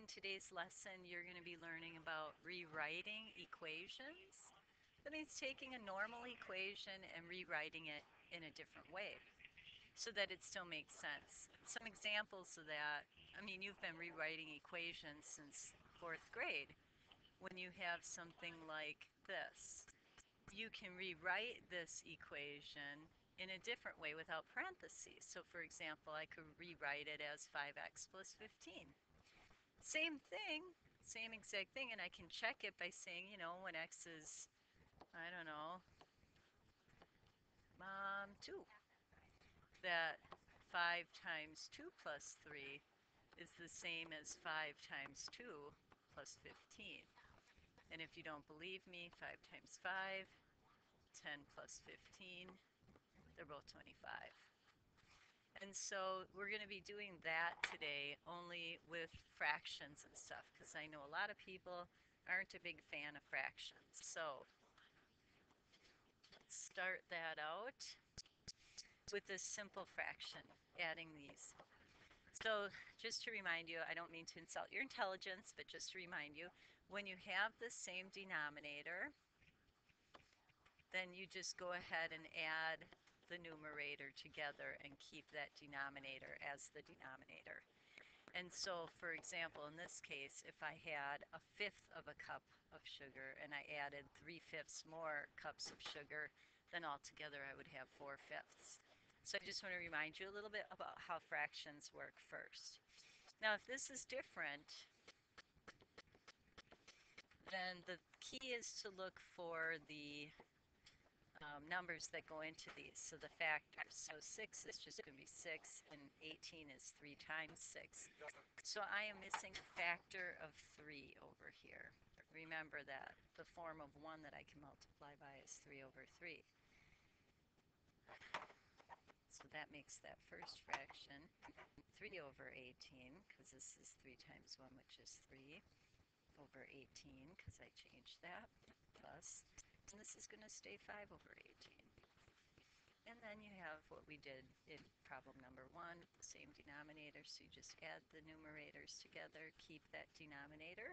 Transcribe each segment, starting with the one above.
today's lesson, you're going to be learning about rewriting equations. That means taking a normal equation and rewriting it in a different way so that it still makes sense. Some examples of that, I mean, you've been rewriting equations since fourth grade. When you have something like this, you can rewrite this equation in a different way without parentheses. So for example, I could rewrite it as 5x plus 15. Same thing, same exact thing, and I can check it by saying, when x is, I don't know, 2, that 5 times 2 plus 3 is the same as 5 times 2 plus 15. And if you don't believe me, 5 times 5, 10 plus 15, they're both 25. And so we're going to be doing that today only with fractions and stuff, because I know a lot of people aren't a big fan of fractions. So let's start that out with this simple fraction, adding these. So just to remind you, I don't mean to insult your intelligence, but just to remind you, when you have the same denominator, then you just go ahead and add the numerator together and keep that denominator as the denominator. And so, for example, in this case, if I had 1/5 of a cup of sugar and I added 3/5 more cups of sugar, then altogether I would have 4/5. So I just want to remind you a little bit about how fractions work first. Now, if this is different, then the key is to look for the numbers that go into these, so the factors. So 6 is just going to be 6, and 18 is 3 times 6. So I am missing a factor of 3 over here. Remember that the form of 1 that I can multiply by is 3 over 3. So that makes that first fraction 3 over 18, because this is 3 times 1, which is 3 over 18, because I changed that, plus, and this is going to stay 5 over 18. And then you have what we did in problem number 1, the same denominator, so you just add the numerators together, keep that denominator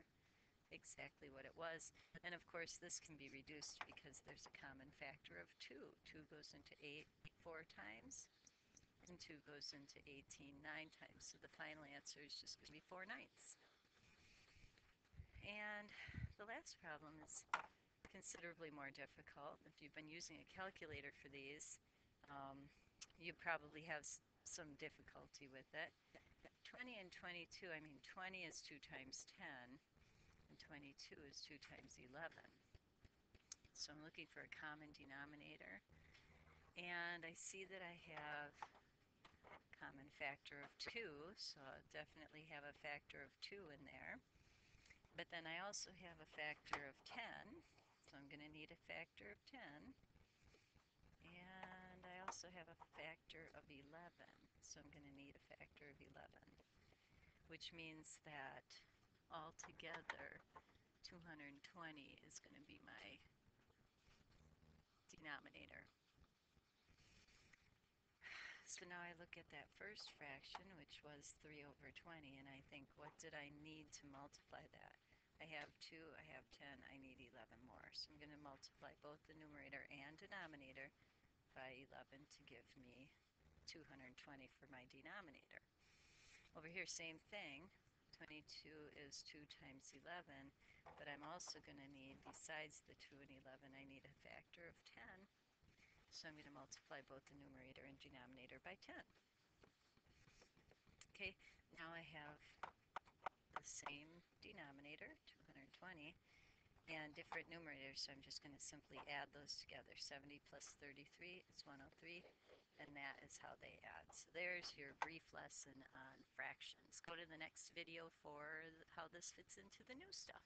exactly what it was. And of course this can be reduced because there's a common factor of 2. 2 goes into 8 4 times, and 2 goes into 18 9 times. So the final answer is just going to be 4/9. And the last problem is considerably more difficult. If you've been using a calculator for these, you probably have some difficulty with it. 20 and 22, I mean 20 is 2 times 10, and 22 is 2 times 11. So I'm looking for a common denominator, and I see that I have a common factor of 2, so I'll definitely have a factor of 2 in there. But then I also have a factor of 10, so I'm going to need a factor of 10. And I also have a factor of 11, so I'm going to need a factor of 11, which means that altogether 220 is going to be my denominator. So now I look at that first fraction, which was 3 over 20, and I think, what did I need to multiply that? I have 2, I have 10, I need 11 more. So I'm going to multiply both the numerator and denominator by 11 to give me 220 for my denominator. Over here, same thing. 22 is 2 times 11, but I'm also going to need, besides the 2 and 11, I need a factor of 10. So I'm going to multiply both the numerator and denominator by 10. Okay, now I have the same denominator, 220, and different numerators, so I'm just going to simply add those together. 70 plus 33 is 103, and that is how they add. So there's your brief lesson on fractions. Go to the next video for how this fits into the new stuff.